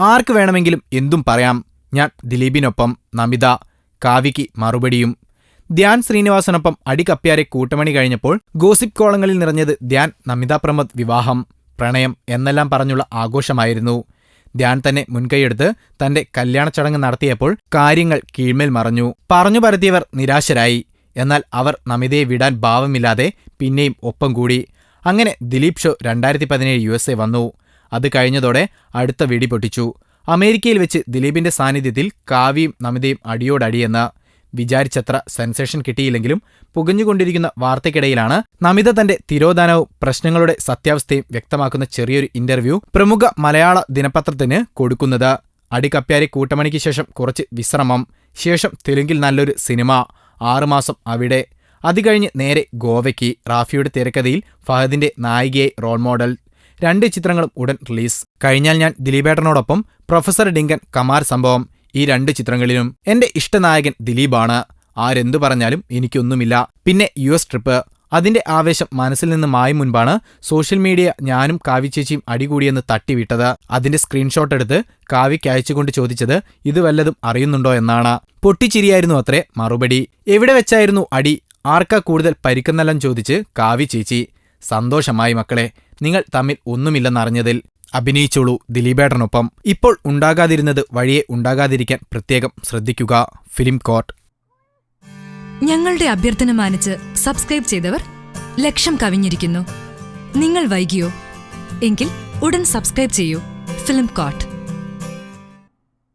ആർക്ക് വേണമെങ്കിലും എന്തും പറയാം. ഞാൻ ദിലീപിനൊപ്പം, നമിത. കാവ്യയ്ക്ക് മറുപടിയും. ധ്യാൻ ശ്രീനിവാസനൊപ്പം അടികപ്പ്യാരെ കൂട്ടമണി കഴിഞ്ഞപ്പോൾ ഗോസിപ്പ് കോളങ്ങളിൽ നിറഞ്ഞത് ധ്യാൻ നമിത പ്രമോദ് വിവാഹം, പ്രണയം എന്നെല്ലാം പറഞ്ഞുള്ള ആഘോഷമായിരുന്നു. ധ്യാൻ തന്നെ മുൻകൈയെടുത്ത് തന്റെ കല്യാണ ചടങ്ങ് നടത്തിയപ്പോൾ കാര്യങ്ങൾ കീഴ്മേൽ മറഞ്ഞു. പറഞ്ഞു പരത്തിയവർ നിരാശരായി. എന്നാൽ അവർ നമിതയെ വിടാൻ ഭാവമില്ലാതെ പിന്നെയും ഒപ്പം കൂടി. അങ്ങനെ ദിലീപ് ഷോ 2017 USA വന്നു. അത് കഴിഞ്ഞതോടെ അടുത്ത വെടി പൊട്ടിച്ചു. അമേരിക്കയിൽ വെച്ച് ദിലീപിന്റെ സാന്നിധ്യത്തിൽ കാവ്യയും നമിതയും അടിയോടടിയെന്ന്. വിചാരിച്ചത്ര സെൻസേഷൻ കിട്ടിയില്ലെങ്കിലും പുകഞ്ഞുകൊണ്ടിരിക്കുന്ന വാർത്തയ്ക്കിടയിലാണ് നമിത തന്റെ തിരോധാനവും പ്രശ്നങ്ങളുടെ സത്യാവസ്ഥയും വ്യക്തമാക്കുന്ന ചെറിയൊരു ഇന്റർവ്യൂ പ്രമുഖ മലയാള ദിനപത്രത്തിന് കൊടുക്കുന്നത്. അടികപ്പ്യാരെ കൂട്ടമണിക്ക് ശേഷം കുറച്ച് വിശ്രമം, ശേഷം തെലുങ്കിൽ നല്ലൊരു സിനിമ, 6 മാസം അവിടെ, അത് കഴിഞ്ഞ് നേരെ ഗോവയ്ക്ക്. റാഫിയുടെ തിരക്കഥയിൽ ഫഹദിന്റെ നായികയായി റോൾ മോഡൽ. 2 ചിത്രങ്ങളും ഉടൻ റിലീസ്. കഴിഞ്ഞാൽ ഞാൻ ദിലീപേട്ടനോടൊപ്പം പ്രൊഫസർ ഡിങ്കൻ, കമാർ സംഭവം. ഈ 2 ചിത്രങ്ങളിലും എന്റെ ഇഷ്ടനായകൻ ദിലീപാണ്. ആരെന്തു പറഞ്ഞാലും എനിക്കൊന്നുമില്ല. പിന്നെ US ട്രിപ്പ്, അതിന്റെ ആവേശം മനസ്സിൽ നിന്ന് മായും മുൻപാണ് സോഷ്യൽ മീഡിയ ഞാനും കാവ്യചേച്ചിയും അടികൂടിയെന്ന് തട്ടിവിട്ടത്. അതിന്റെ സ്ക്രീൻഷോട്ട് എടുത്ത് കാവ്യയ്ക്ക് അയച്ചുകൊണ്ട് ചോദിച്ചത് ഇത് വല്ലതും അറിയുന്നുണ്ടോ എന്നാണ്. പൊട്ടിച്ചിരിയായിരുന്നു അത്രേ മറുപടി. എവിടെ വെച്ചായിരുന്നു അടി, ആർക്കാ കൂടുതൽ പരിക്കെന്നെല്ലാം ചോദിച്ച് കാവ്യചേച്ചി. സന്തോഷമായി മക്കളെ, നിങ്ങൾ തമ്മിൽ ഒന്നുമില്ലെന്നറിഞ്ഞതിൽ. അഭിനയിച്ചോളൂ ദിലീപേട്ടനൊപ്പം. ഇപ്പോൾ ഉണ്ടാകാതിരുന്നത് വഴിയെ ഉണ്ടാകാതിരിക്കാൻ പ്രത്യേകം ശ്രദ്ധിക്കുക. Film court. ഞങ്ങളുടെ അഭ്യർത്ഥന മാനിച്ച് സബ്സ്ക്രൈബ് ചെയ്തവർ 1,00,000 കവിഞ്ഞിരിക്കുന്നു. നിങ്ങൾ വൈകിയോ? എങ്കിൽ ഉടൻ സബ്സ്ക്രൈബ് ചെയ്യൂ. Film court.